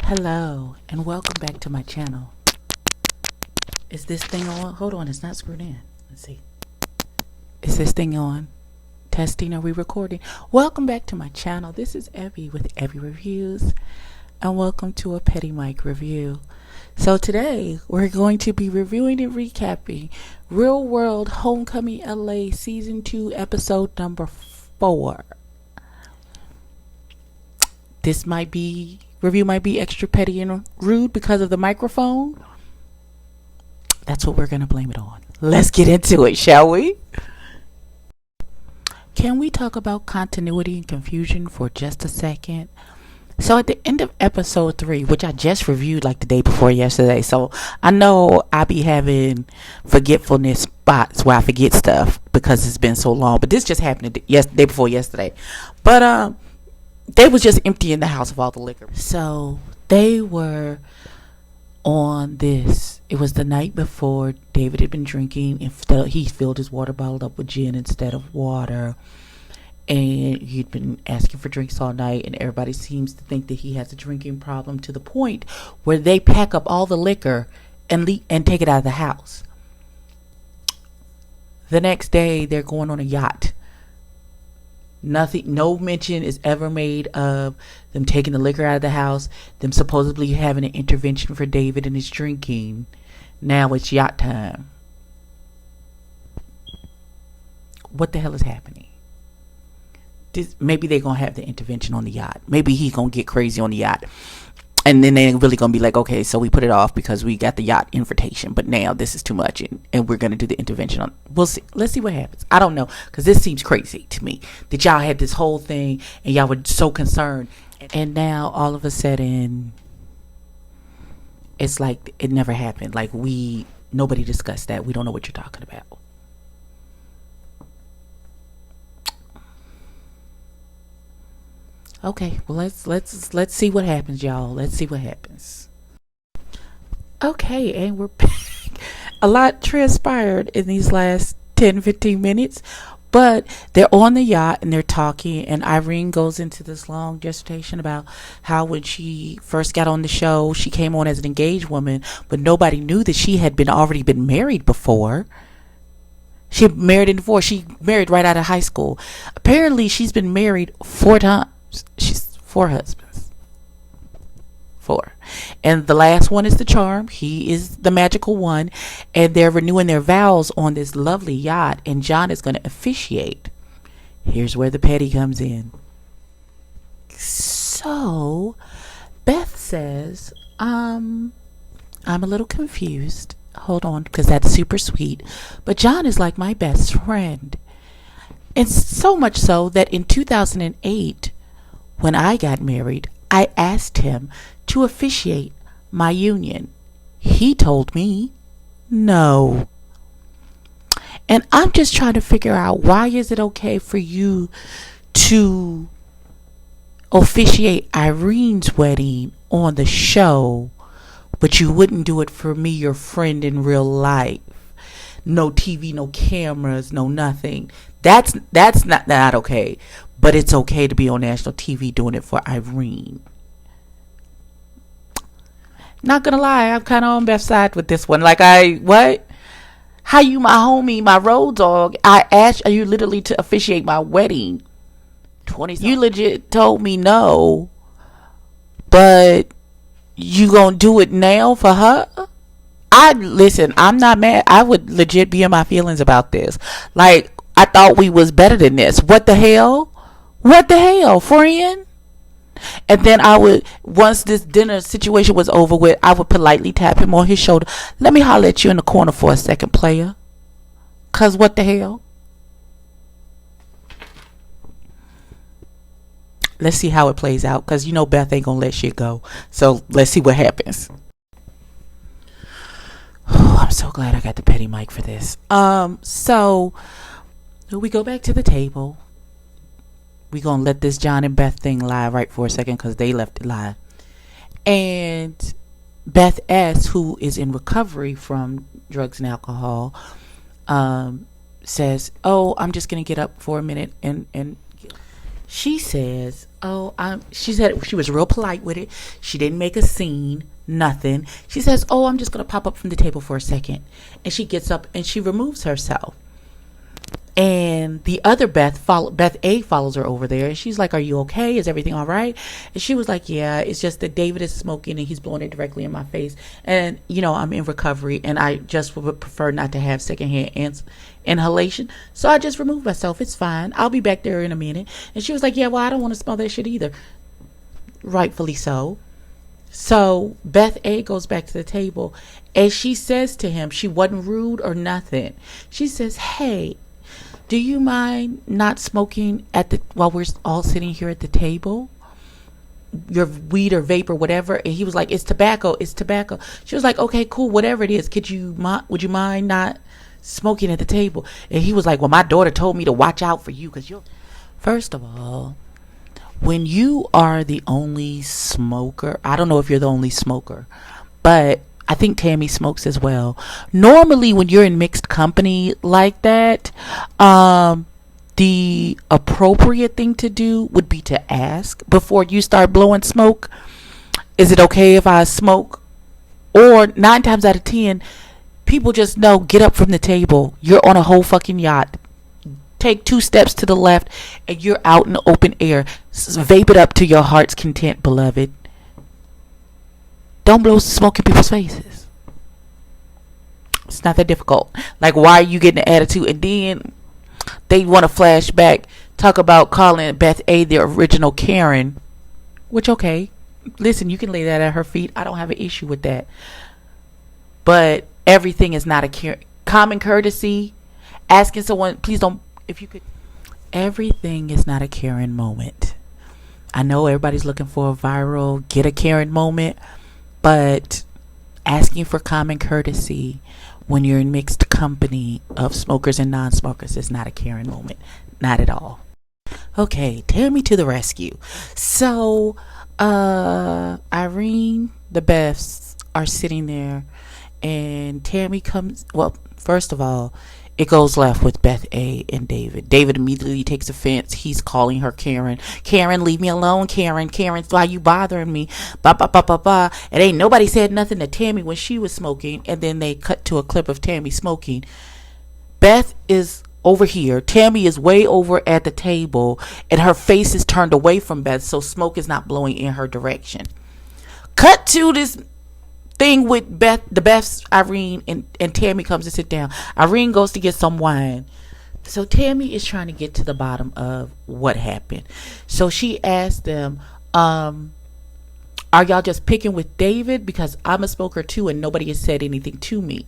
Hello and welcome back to my channel. Is this thing on? Hold on, it's not screwed in. Let's see. Is this thing on? Testing, are we recording? Welcome back to my channel. This is Evie with Evie Reviews and welcome to a Petty Mike review. So today we're going to be reviewing and recapping Real World Homecoming LA Season 2 episode number 4. This review might be extra petty and rude because of the microphone. That's what we're going to blame it on. Let's get into it, shall we? Can we talk about continuity and confusion for just a second? So at the end of episode 3, which I just reviewed like the day before yesterday, so I know I be having forgetfulness spots where I forget stuff because it's been so long, but this just happened the day before yesterday. But they was just emptying the house of all the liquor. So they were on this. It was the night before. David had been drinking and he filled his water bottle up with gin instead of water. And he'd been asking for drinks all night, and everybody seems to think that he has a drinking problem to the point where they pack up all the liquor and take it out of the house. The next day, they're going on a yacht. No mention is ever made of them taking the liquor out of the house, them supposedly having an intervention for David and his drinking. Now it's yacht time. What the hell is happening? Maybe they're going to have the intervention on the yacht. Maybe he's going to get crazy on the yacht. And then they're really going to be like, okay, so we put it off because we got the yacht invitation. But now this is too much and we're going to do the intervention on. We'll see. Let's see what happens. I don't know. Because this seems crazy to me. That y'all had this whole thing and y'all were so concerned. And now all of a sudden, it's like it never happened. Like nobody discussed that. We don't know what you're talking about. Okay, well let's see what happens, y'all. Let's see what happens. Okay, and we're back. A lot transpired in these last 10-15 minutes, but they're on the yacht and they're talking, and Irene goes into this long dissertation about how when she first got on the show, she came on as an engaged woman, but nobody knew that she had already been married before. She married in divorce. She married right out of high school. Apparently, she's been married 4 times. She's 4 husbands. 4. And the last one is the charm. He is the magical one. And they're renewing their vows on this lovely yacht. And John is going to officiate. Here's where the petty comes in. So, Beth says, I'm a little confused. Hold on, because that's super sweet. But John is like my best friend. And so much so that in 2008, when I got married, I asked him to officiate my union. He told me no. And I'm just trying to figure out, why is it okay for you to officiate Irene's wedding on the show, but you wouldn't do it for me, your friend, in real life? No TV, no cameras, no nothing. That's not okay. But it's okay to be on national TV doing it for Irene. Not gonna lie, I'm kind of on Beth's side with this one. Like, what? How you my homie, my road dog? I asked you literally to officiate my wedding. You legit told me no. But you gonna do it now for her? Listen, I'm not mad. I would legit be in my feelings about this. Like, I thought we was better than this. What the hell? What the hell, friend? And then once this dinner situation was over with, I would politely tap him on his shoulder. Let me holler at you in the corner for a second, player. 'Cause what the hell? Let's see how it plays out. 'Cause you know Beth ain't gonna let shit go. So let's see what happens. Oh, I'm so glad I got the petty mic for this. So we go back to the table. We gonna let this John and Beth thing lie right for a second because they left it lie. And Beth S., who is in recovery from drugs and alcohol, says, "Oh, I'm just gonna get up for a minute." And she says, Oh, she said she was real polite with it. She didn't make a scene, nothing. She says, oh, I'm just going to pop up from the table for a second. And she gets up and she removes herself. And the other Beth A follows her over there. And she's like, are you okay? Is everything all right? And she was like, yeah, it's just that David is smoking and he's blowing it directly in my face. And, I'm in recovery and I just would prefer not to have secondhand inhalation. So I just removed myself. It's fine. I'll be back there in a minute. And she was like, yeah, well, I don't want to smell that shit either. Rightfully so. So Beth A goes back to the table and she says to him, she wasn't rude or nothing. She says, hey, do you mind not smoking while we're all sitting here at the table? Your weed or vape or whatever. And he was like, it's tobacco. She was like, okay, cool, whatever it is. Would you mind not smoking at the table? And he was like, well, my daughter told me to watch out for you because you're. First of all, when you are the only smoker, I don't know if you're the only smoker, but I think Tammy smokes as well. Normally, when you're in mixed company like that, the appropriate thing to do would be to ask before you start blowing smoke, is it okay if I smoke? Or 9 times out of 10, people just know, get up from the table. You're on a whole fucking yacht. Take 2 steps to the left and you're out in the open air. Vape it up to your heart's content, beloved. Don't blow smoke in people's faces. It's not that difficult. Like, why are you getting an attitude? And then they want to flash back, talk about calling Beth A the original Karen. Which, okay. Listen, you can lay that at her feet. I don't have an issue with that. But everything is not a common courtesy. Asking someone, please don't, if you could. Everything is not a Karen moment. I know everybody's looking for a viral, get a Karen moment. But asking for common courtesy when you're in mixed company of smokers and non-smokers is not a Karen moment. Not at all. Okay, Tammy to the rescue. So, Irene, the Beths are sitting there and Tammy comes. Well, first of all, it goes left with Beth A and David. David immediately takes offense. He's calling her Karen. Karen, leave me alone, Karen. Karen, why you bothering me? Ba ba ba ba ba. And ain't nobody said nothing to Tammy when she was smoking. And then they cut to a clip of Tammy smoking. Beth is over here. Tammy is way over at the table. And her face is turned away from Beth. So smoke is not blowing in her direction. Cut to this thing with the Beths, Irene, and Tammy comes to sit down. Irene goes to get some wine. So Tammy is trying to get to the bottom of what happened. So she asked them, are y'all just picking with David? Because I'm a smoker too and nobody has said anything to me.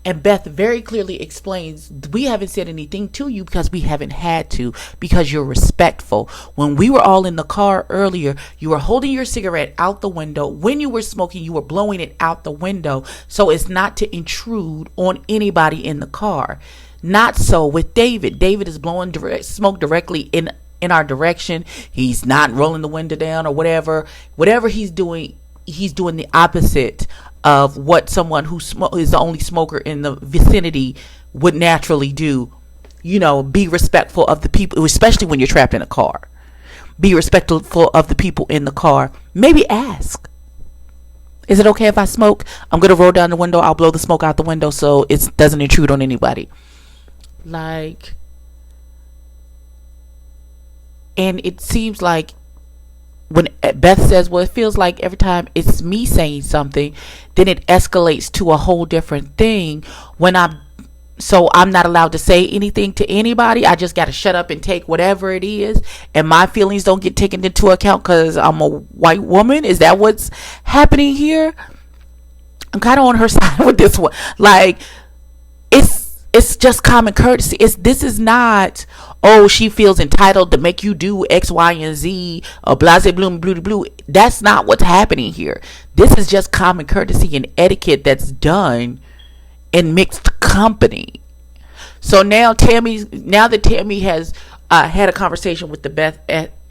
And Beth very clearly explains, we haven't said anything to you because we haven't had to, because you're respectful. When we were all in the car earlier, you were holding your cigarette out the window. When you were smoking, you were blowing it out the window. So it's not to intrude on anybody in the car. Not so with David. David is blowing smoke directly in our direction. He's not rolling the window down or whatever. Whatever he's doing the opposite of what someone who is the only smoker in the vicinity would naturally do. Be respectful of the people, especially when you're trapped in a car. Be respectful of the people in the car. Maybe ask, is it okay if I smoke? I'm going to roll down the window. I'll blow the smoke out the window so it doesn't intrude on anybody. And it seems like when Beth says, well, it feels like every time it's me saying something, then it escalates to a whole different thing so I'm not allowed to say anything to anybody. I just got to shut up and take whatever it is. And my feelings don't get taken into account because I'm a white woman. Is that what's happening here? I'm kind of on her side with this one. It's just common courtesy. This is not, oh, she feels entitled to make you do X, Y, and Z, or blase, bloom, blue, blue. That's not what's happening here. This is just common courtesy and etiquette that's done in mixed company. So now that Tammy has had a conversation with the Beth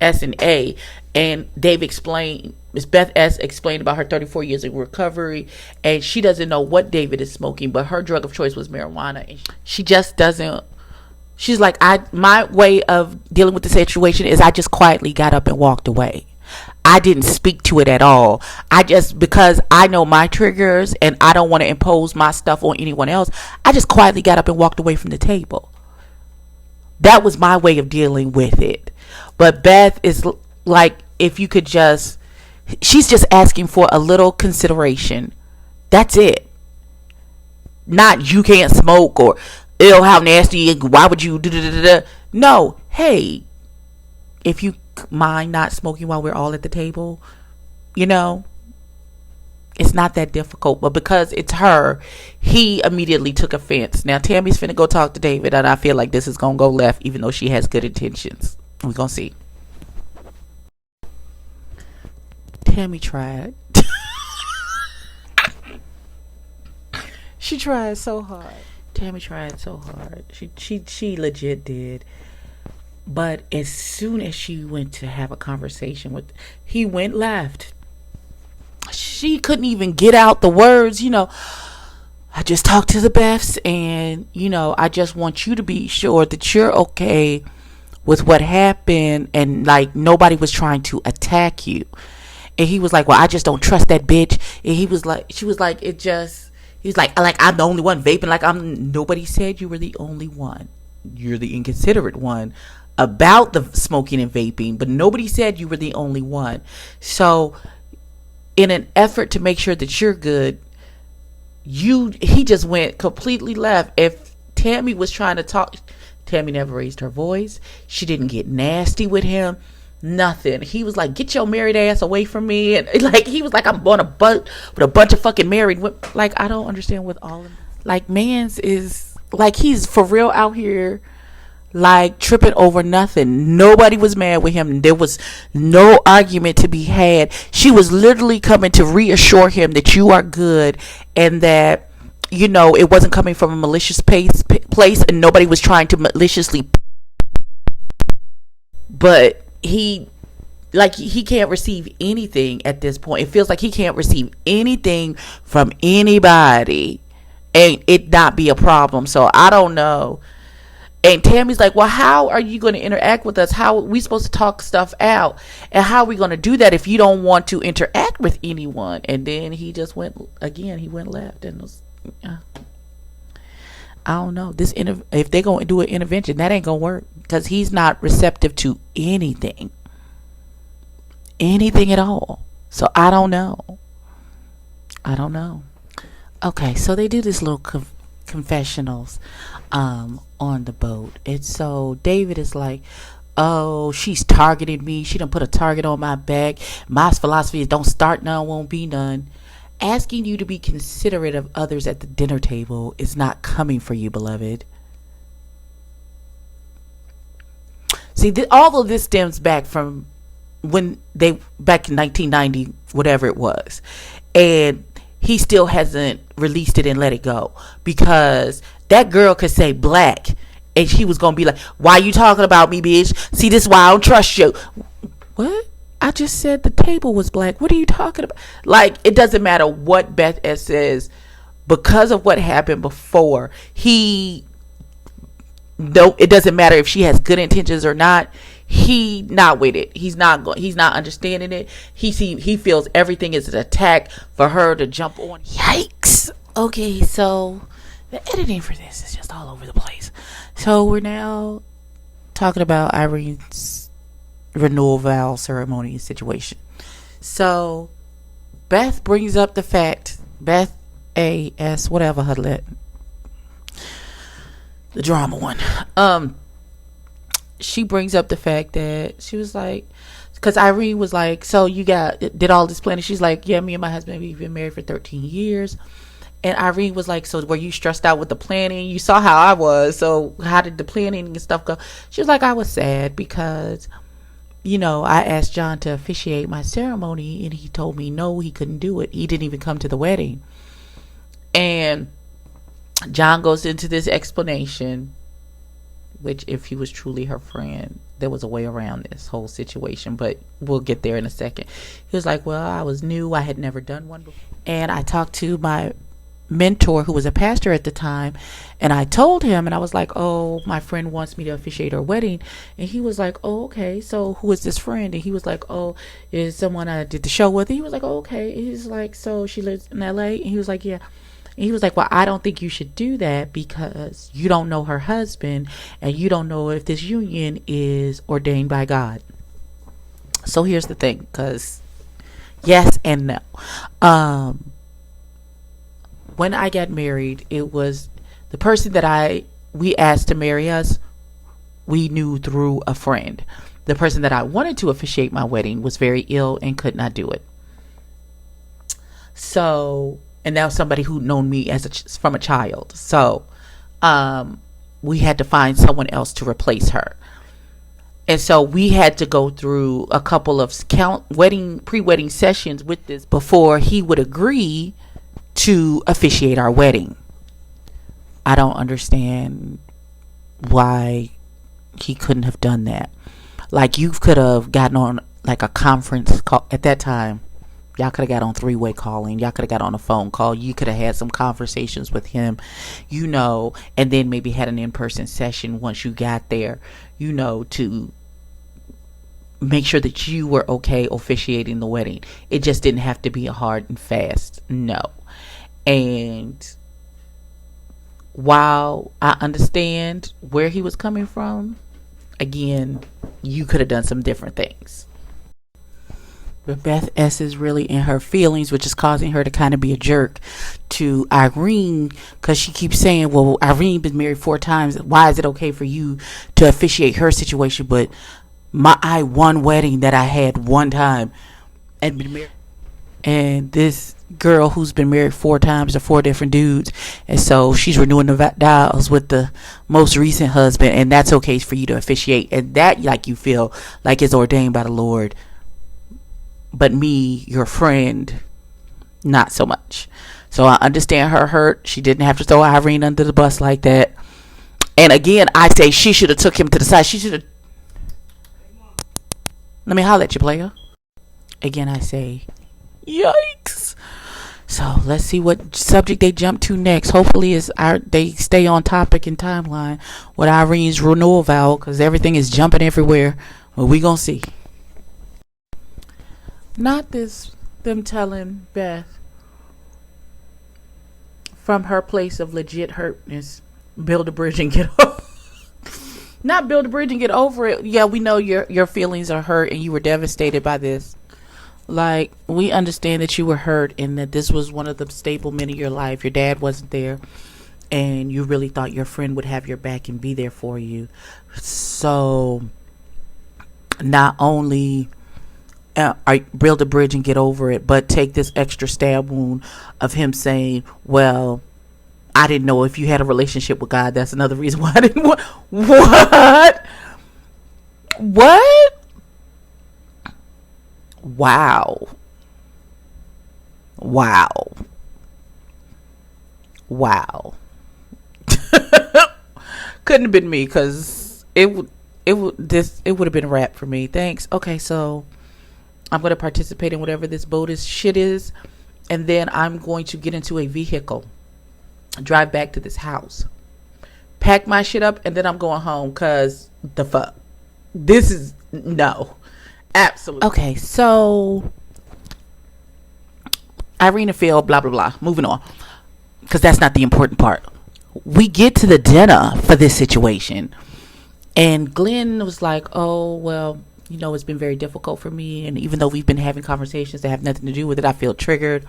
S and A, and Miss Beth S explained about her 34 years of recovery, and she doesn't know what David is smoking, but her drug of choice was marijuana, and she just doesn't She's like, my way of dealing with the situation is I just quietly got up and walked away. I didn't speak to it at all. I just, because I know my triggers and I don't want to impose my stuff on anyone else, I just quietly got up and walked away from the table. That was my way of dealing with it. But Beth is like, if you could just, she's just asking for a little consideration. That's it. Not you can't smoke or ew, how nasty, why would you do. No, hey, if you mind not smoking while we're all at the table, you know, it's not that difficult. But because it's her, he immediately took offense. Now Tammy's finna go talk to David, and I feel like this is gonna go left, even though she has good intentions. We're gonna see. Tammy tried. She tried so hard. Tammy tried so hard. She legit did. But as soon as she went to have a conversation with, he went left. She couldn't even get out the words, you know, I just talked to the Beths, and, you know, I just want you to be sure that you're okay with what happened, and like nobody was trying to attack you. And he was like, well, I just don't trust that bitch. And he was like, she was like, it just, he was like I'm the only one vaping. Like, nobody said you were the only one. You're the inconsiderate one about the smoking and vaping, but nobody said you were the only one. So in an effort to make sure that you're good, he just went completely left. If Tammy was trying to talk, Tammy never raised her voice. She didn't get nasty with him. Nothing. He was like, get your married ass away from me. And like, he was like, I'm on a boat with a bunch of fucking married women. Like, I don't understand what all of, like, man's is like, he's for real out here, like, tripping over nothing. Nobody was mad with him. There was no argument to be had. She was literally coming to reassure him that you are good, and that, you know, it wasn't coming from a malicious place, and nobody was trying to maliciously. But he can't receive anything at this point. It feels like he can't receive anything from anybody and it not be a problem. So I don't know. And Tammy's like, well, how are you going to interact with us? How are we supposed to talk stuff out? And how are we going to do that if you don't want to interact with anyone? And then he just went left, and was, I don't know. If they're going to do an intervention, that ain't going to work, because he's not receptive to anything at all. So I don't know. Okay, so they do this little confessionals on the boat. And so David is like, oh, she's targeted me. She done put a target on my back. My philosophy is don't start none, won't be none. Asking you to be considerate of others at the dinner table is not coming for you, beloved. See, all of this stems back from when back in 1990, whatever it was. And he still hasn't released it and let it go, because that girl could say black and she was going to be like, why you talking about me, bitch? See, this is why I don't trust you. What? I just said the table was black. What are you talking about? Like, it doesn't matter what Beth S says, because of what happened before. It doesn't matter if she has good intentions or not. He not with it. He's not understanding it. He feels everything is an attack for her to jump on. Yikes. Okay, so the editing for this is just all over the place. So we're now talking about Irene's renewal vow ceremony situation. So Beth brings up the fact, Beth A.S. whatever her the drama one. She brings up the fact that she was like, because Irene was like, so you did all this planning? She's like, yeah, me and my husband, we've been married for 13 years. And Irene was like, so were you stressed out with the planning? You saw how I was. So how did the planning and stuff go? She was like, I was sad because, you know, I asked John to officiate my ceremony and he told me no, he couldn't do it. He didn't even come to the wedding. And John goes into this explanation, which if he was truly her friend, there was a way around this whole situation, but we'll get there in a second. He was like, well, I was new. I had never done one before. And I talked to my mentor who was a pastor at the time, and I told him, and I was like, oh, my friend wants me to officiate her wedding. And he was like, oh, okay, so who is this friend? And he was like, oh, is someone I did the show with. And he was like, oh, okay. And he's like, so she lives in LA? And he was like, yeah. And he was like, well, I don't think you should do that because you don't know her husband and you don't know if this union is ordained by God. So here's the thing, because yes and no. When I got married, it was the person that we asked to marry us, we knew through a friend. The person that I wanted to officiate my wedding was very ill and could not do it. So, and that was somebody who'd known me from a child. So, we had to find someone else to replace her. And so we had to go through a couple of pre-wedding sessions with this before he would agree to officiate our wedding. I don't understand why he couldn't have done that. Like, you could have gotten on like a conference call at that time. Y'all could have got on three-way calling. Y'all could have got on a phone call. You could have had some conversations with him, and then maybe had an in-person session once you got there, to make sure that you were okay officiating the wedding. It just didn't have to be a hard and fast no. And while I understand where he was coming from, again, you could have done some different things. But Beth S is really in her feelings, which is causing her to kind of be a jerk to Irene, because she keeps saying, well, Irene been married 4 times. Why is it okay for you to officiate her situation? But my one wedding that I had one time and been married. And this girl who's been married 4 times to 4 different dudes, and so she's renewing the vows with the most recent husband, and that's okay for you to officiate, and that, like, you feel like it's ordained by the Lord. But me, your friend, not so much. So I understand her hurt. She didn't have to throw Irene under the bus like that. And again, I say she should have took him to the side. She should have. Let me holler at you, player. Again, I say, yikes. So let's see what subject they jump to next. Hopefully they stay on topic and timeline with Irene's renewal vow, because everything is jumping everywhere. Well, we gonna see. Not them telling Beth from her place of legit hurtness, build a bridge and get over. Not build a bridge and get over it. Yeah, we know your feelings are hurt and you were devastated by this. Like, we understand that you were hurt and that this was one of the stable men of your life. Your dad wasn't there, and you really thought your friend would have your back and be there for you. So, not only build a bridge and get over it, but take this extra stab wound of him saying, well, I didn't know if you had a relationship with God. That's another reason why I didn't want. What? Wow. Couldn't have been me, because it would have been a wrap for me. Thanks. Okay, so I'm going to participate in whatever this boat shit is, and then I'm going to get into a vehicle, drive back to this house, pack my shit up, and then I'm going home, because the fuck. This is, no. Absolutely. Okay, so Irene failed, blah, blah, blah. Moving on, because that's not the important part. We get to the dinner for this situation, and Glenn was like, oh, well, it's been very difficult for me, and even though we've been having conversations that have nothing to do with it, I feel triggered.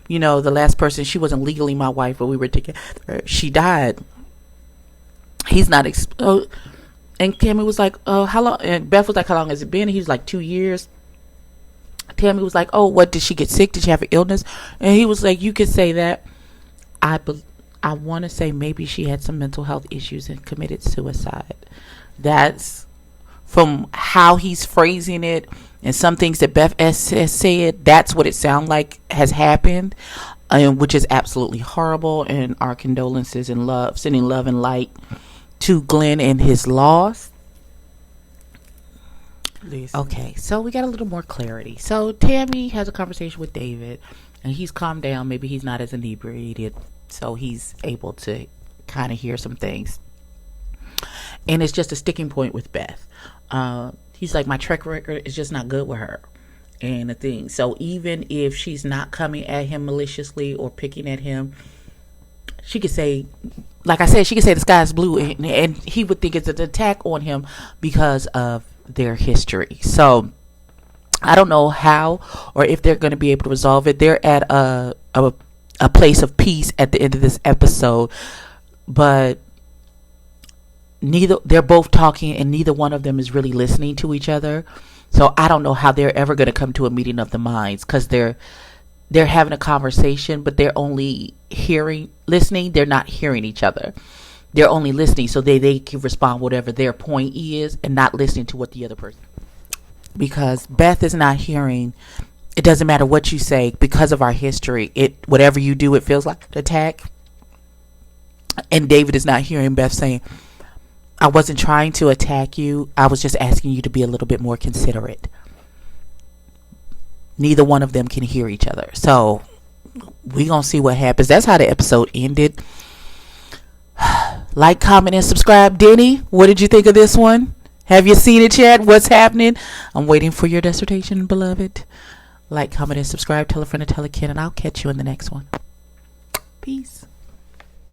The last person, she wasn't legally my wife, but we were together. She died. He's not. And Tammy was like, how long? And Beth was like, how long has it been? And he was like, 2 years. Tammy was like, oh, what, did she get sick? Did she have an illness? And he was like, you could say that. I want to say maybe she had some mental health issues and committed suicide. That's from how he's phrasing it, and some things that Beth S has said. That's what it sounds like has happened, which is absolutely horrible. And our condolences and love, sending love and light to Glenn and his loss. Listen. Okay, so we got a little more clarity. So Tammy has a conversation with David, and he's calmed down. Maybe he's not as inebriated. so he's able to kind of hear some things. And it's just a sticking point with Beth. He's like, my track record is just not good with her. And the thing, so even if she's not coming at him maliciously or picking at him, she could say, like I said, she could say the sky's blue, and he would think it's an attack on him because of their history. So I don't know how or if they're going to be able to resolve it. They're at a place of peace at the end of this episode, but they're both talking and neither one of them is really listening to each other. So I don't know how they're ever going to come to a meeting of the minds, because they're having a conversation, but they're only listening. They're not hearing each other. They're only listening so they can respond whatever their point is and not listening to what the other person. Because Beth is not hearing. It doesn't matter what you say because of our history. Whatever you do, it feels like an attack. And David is not hearing Beth saying, I wasn't trying to attack you. I was just asking you to be a little bit more considerate. Neither one of them can hear each other. So we're going to see what happens. That's how the episode ended. Like, comment, and subscribe. Denny, what did you think of this one? Have you seen it yet? What's happening? I'm waiting for your dissertation, beloved. Like, comment, and subscribe. Tell a friend to tell a kid, and I'll catch you in the next one. Peace.